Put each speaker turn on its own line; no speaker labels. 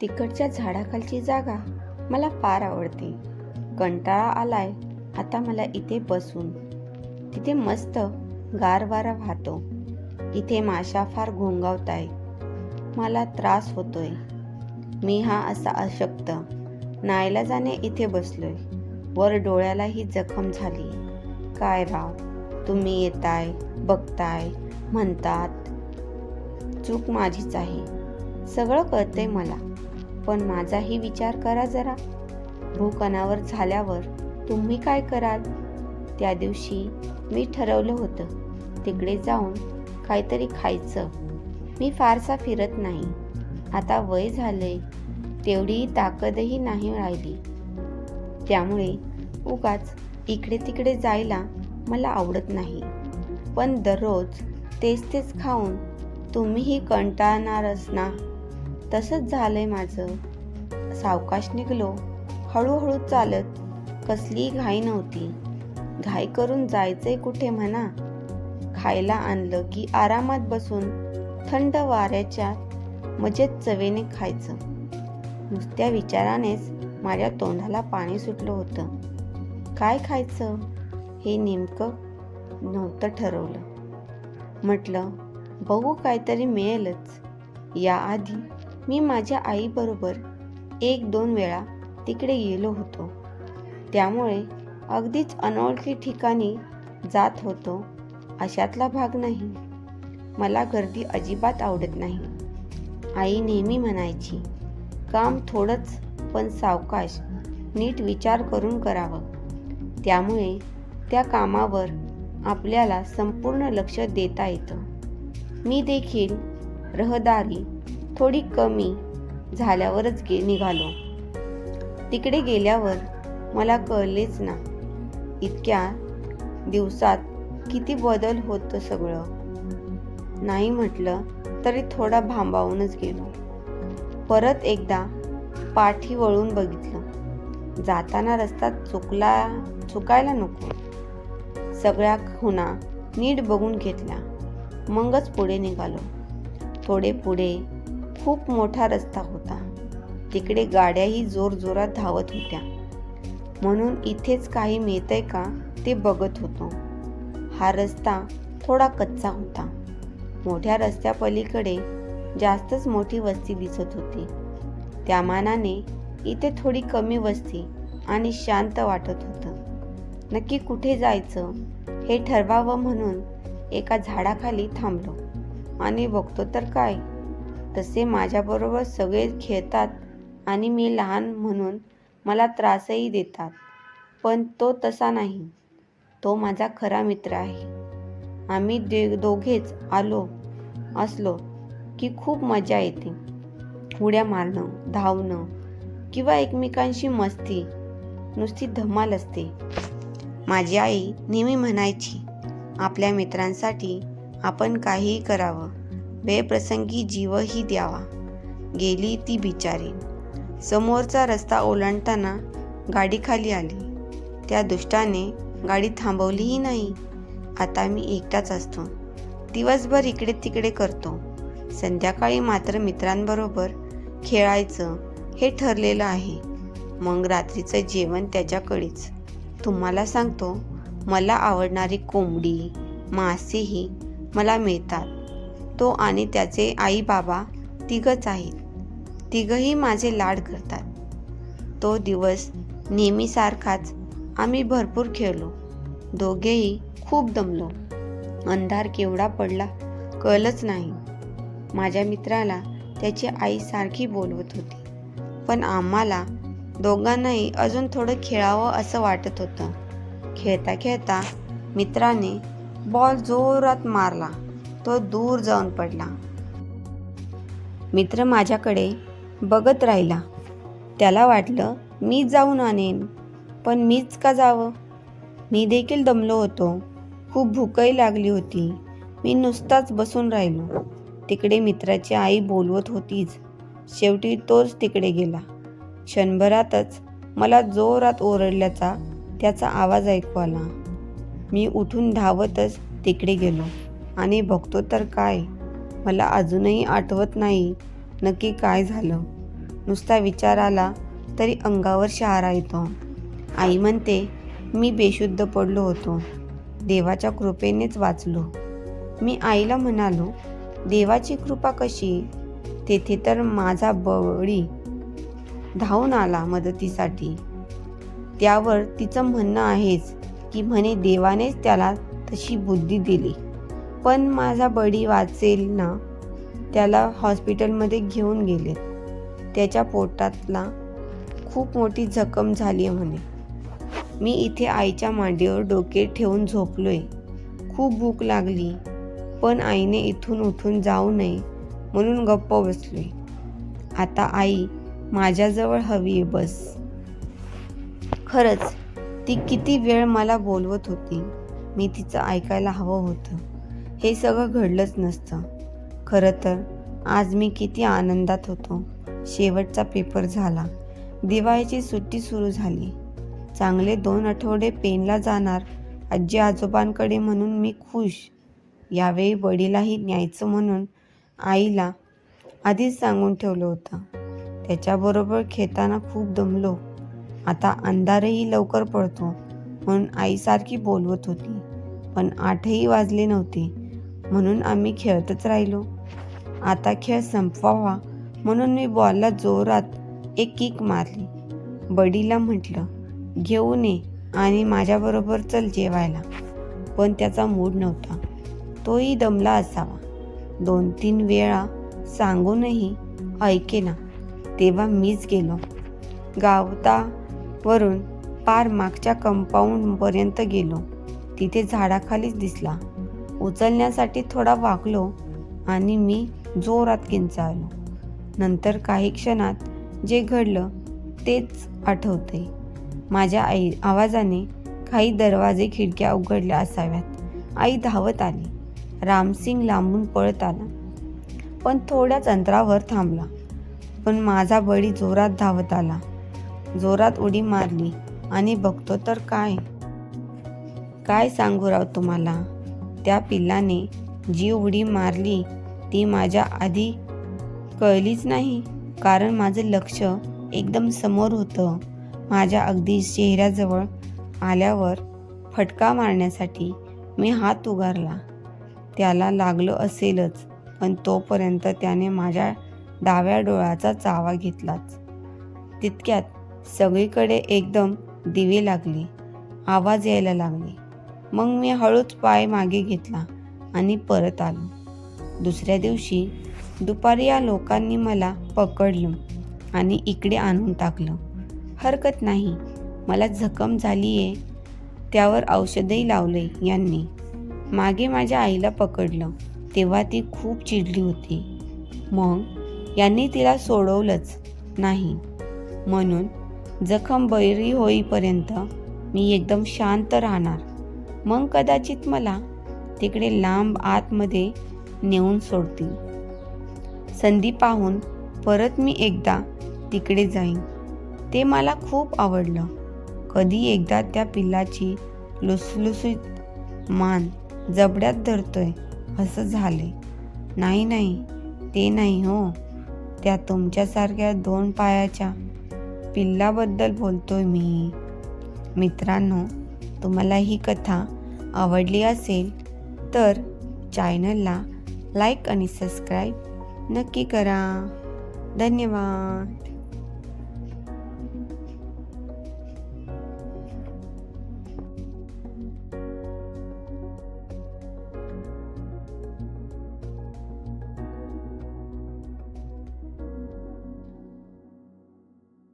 तिकडच्या झाडाखालची जागा मला फार आवडते. कंटाळा आलाय आता मला इथे बसून. तिथे मस्त गार वारा वाहतो. इथे माशा फार घोंगावतायत. मला त्रास होतोय. मी हा असा अशक्त नाईलाजाने इथे बसलोय. वर डोळ्यालाही जखम झाली. काय राव, तुम्ही येताय, बघताय, म्हणतात. चूक माझीच आहे. सगळं कळतंय मला, पण माझाही विचार करा जरा. भूक अनावर झाल्यावर तुम्ही काय कराल? त्या दिवशी मी ठरवलं होतं तिकडे जाऊन काहीतरी खायचं. मी फारसा फिरत नाही. आता वय झालंय, तेवढी ताकदही नाही राहिली. त्यामुळे उगाच इकडे तिकडे जायला मला आवडत नाही. पण दररोज तेच खाऊन तुम्हीही कंटाळणारच ना. तसंच झालंय माझं. सावकाश निघलो, हळूहळू चालत. कसलीही घाई नव्हती. घाई करून जायचंय कुठे म्हणा. खायला आणलं की आरामात बसून थंड वाऱ्याच्या मजेत चवेने खायचं. नुसत्या विचारानेच माझ्या तोंडाला पाणी सुटलं होतं. काय खायचं हे नेमकं नव्हतं ठरवलं. म्हटलं बघू, काहीतरी मिळेलच. याआधी मी माझ्या आईबरोबर 1-2 वेळा तिकडे गेलो होतो. त्यामुळे अगदीच अनोळखी ठिकाणी जात होतो अशातला भाग नाही. मला गर्दी अजिबात आवडत नाही. आई नेहमी म्हणायची, काम थोडंच पण सावकाश, नीट विचार करून करावं. त्यामुळे त्या कामावर आपल्याला संपूर्ण लक्ष देता येतं. मी देखील रहदारी थोडी कमी झाल्यावरच निघालो. तिकडे गेल्यावर मला कळलेच ना, इतक्या दिवसात किती बदल होतं सगळं. नाही म्हटलं तरी थोडा भांबावूनच गेलो. परत एकदा पाठी वळून बघितलं. जाताना रस्ता चुकायला नको. सगळ्या खुणा नीट बघून घेतल्या. मगच पुढे निघालो. थोडे पुढे खूप मोठा रस्ता होता. तिकडे गाड्याही जोरजोरात धावत होत्या. म्हणून इथेच काही मिळतंय का ते बघत होतो. हा रस्ता थोडा कच्चा होता. मोठ्या रस्त्यापलीकडे जास्तच मोठी वस्ती दिसत होती. त्या मानाने इथे थोडी कमी वस्ती आणि शांत वाटत होतं. नक्की कुठे जायचं हे ठरवावं म्हणून एका झाडाखाली थांबलो आणि बघतो तर काय, तसे माझ्याबरोबर सगळे खेळतात आणि मी लहान म्हणून मला त्रासही देतात. पण तो तसा नाही. तो माझा खरा मित्र आहे. आम्ही दोघेच असलो की खूप मजा येते. उड्या मारणं, धावणं किंवा एकमेकांशी मस्ती, नुसती धमाल असते. माझी आई नेहमी म्हणायची, आपल्या मित्रांसाठी आपण काहीही करावं, वेळप्रसंगी जीवही द्यावा. गेली ती बिचारी. समोरचा रस्ता ओलांडताना गाडी खाली आली. त्या दुष्टाने गाडी थांबवलीही नाही. आता मी एकटाच असतो. दिवसभर इकडे तिकडे करतो. संध्याकाळी मात्र मित्रांबरोबर खेळायचं हे ठरलेलं आहे. मग रात्रीचं जेवण त्याच्याकडेच. तुम्हाला सांगतो, मला आवडणारी कोंबडी, मासेही मला मिळतात. तो आणि त्याचे आई बाबा तिघच आहेत. तिघही माझे लाड करतात. तो दिवस नेहमीसारखाच. आम्ही भरपूर खेळलो. दोघेही खूप दमलो. अंधार केवढा पडला कळलंच नाही. माझ्या मित्राला त्याची आई सारखी बोलवत होती. पण आम्हाला दोघांनाही अजून थोडं खेळावं असं वाटत होतं. खेळता खेळता मित्राने बॉल जोरात मारला. तो दूर जाऊन पडला. मित्र माझ्याकडे बघत राहिला. त्याला वाटलं मी जाऊन आणेन, पण मीच का जावं? मी देखील दमलो होतो. खूप भूकही लागली होती. मी नुसताच बसून राहिलो. तिकडे मित्राची आई बोलवत होतीच. शेवटी तोच तिकडे गेला. क्षणभरातच मला जोरात ओरडल्याचा त्याचा आवाज ऐकू आला. मी उठून धावतच तिकडे गेलो आणि बघतो तर काय, मला अजूनही आठवत नाही नक्की काय झालं. नुसता विचार आला तरी अंगावर शहारा येतो. आई म्हणते मी बेशुद्ध पडलो होतो, देवाच्या कृपेनेच वाचलो. मी आईला म्हणालो, देवाची कृपा कशी? तेथे तर माझा बळी धावून आला मदतीसाठी. त्यावर तिचं म्हणणं आहेच की म्हणे देवानेच त्याला तशी बुद्धी दिली. पण माझा बळी वाचेल ना, त्याला हॉस्पिटलमध्ये घेऊन गेले. त्याच्या पोटातला खूप मोठी जखम झाली आहे म्हणे. मी इथे आईच्या मांडीवर डोके ठेवून झोपलोय. खूप भूक लागली, पण आईने इथून उठून जाऊ नये म्हणून गप्प बसलोय. आता आई माझ्याजवळ हवी आहे बस. खरंच ती किती वेळ मला बोलवत होती. मी तिचं ऐकायला हवं होतं. हे सगळं घडलंच नसतं. खरं तर आज मी किती आनंदात होतो. शेवटचा पेपर झाला. दिवाळीची सुट्टी सुरू झाली. चांगले 2 आठवडे पेनला जाणार आजी आजोबांकडे म्हणून मी खुश. यावेळी बडीलाही न्यायचं म्हणून आईला आधीच सांगून ठेवलं होतं. त्याच्याबरोबर खेळताना खूप दमलो. आता अंधारही लवकर पडतो म्हणून आई सारखी बोलवत होती. पण 8ही वाजले नव्हते म्हणून आम्ही खेळतच राहिलो. आता खेळ संपवावा म्हणून मी बॉलला जोरात एक किक मारली. बडीला म्हटलं घेऊन ये आणि माझ्याबरोबर चल जेवायला. पण त्याचा मूड नव्हता. तोही दमला असावा. 2-3 वेळा सांगूनही ऐकेना. तेव्हा मीच गेलो. गावतावरून पार मागच्या कंपाऊंडपर्यंत गेलो. तिथे झाडाखालीच दिसला. उचलण्यासाठी थोडा वाकलो आणि मी जोरात किंचाळलो. नंतर काही क्षणात जे घडलं तेच आठवतंय. माझ्या आवाजाने काही दरवाजे खिडक्या उघडल्या असाव्यात. आई धावत आली. रामसिंग लांबून पळत आला, पण थोड्याच अंतरावर थांबला. पण माझा बळी जोरात धावत आला. जोरात उडी मारली आणि बघतो तर काय सांगू राव तुम्हाला. त्या पिल्लाने जी उडी मारली ती माझ्या आधी कळलीच नाही. कारण माझं लक्ष एकदम समोर होतं. माझ्या अगदी चेहऱ्याजवळ आल्यावर फटका मारण्यासाठी मी हात उगारला. त्याला लागलं असेलच, पण तोपर्यंत त्याने माझ्या डाव्या डोळ्याचा चावा घेतलाच. तितक्यात सगळीकडे एकदम दिवे लागले. आवाज यायला लागले. मग मी हळूच पाय मागे घेतला आणि परत आलो. दुसऱ्या दिवशी दुपारी या लोकांनी मला पकडलं आणि इकडे आणून टाकलं. हरकत नाही, मला जखम झालीये, त्यावर औषधही लावले यांनी. मागे माझ्या आईला पकडलं तेव्हा ती खूप चिडली होती. मग यांनी तिला सोडवलंच नाही. म्हणून जखम बरी होईपर्यंत मी एकदम शांत राहणार. मग कदाचित मला तिकडे लांब आतमध्ये नेऊन सोडतील. संधी पाहून परत मी एकदा तिकडे जाईन. ते मला खूप आवडलं. कधी एकदा त्या पिल्लाची लुसलुसीत मान जबड्यात धरतोय असं झाले. नाही, ते नाही हो. त्या तुमच्यासारख्या 2 पायाच्या पिल्लाबद्दल बोलतोय मी. मित्रांनो, तुम्हाला ही कथा आवडली असेल तर चॅनलला लाईक आणि सबस्क्राईब नक्की करा. धन्यवाद.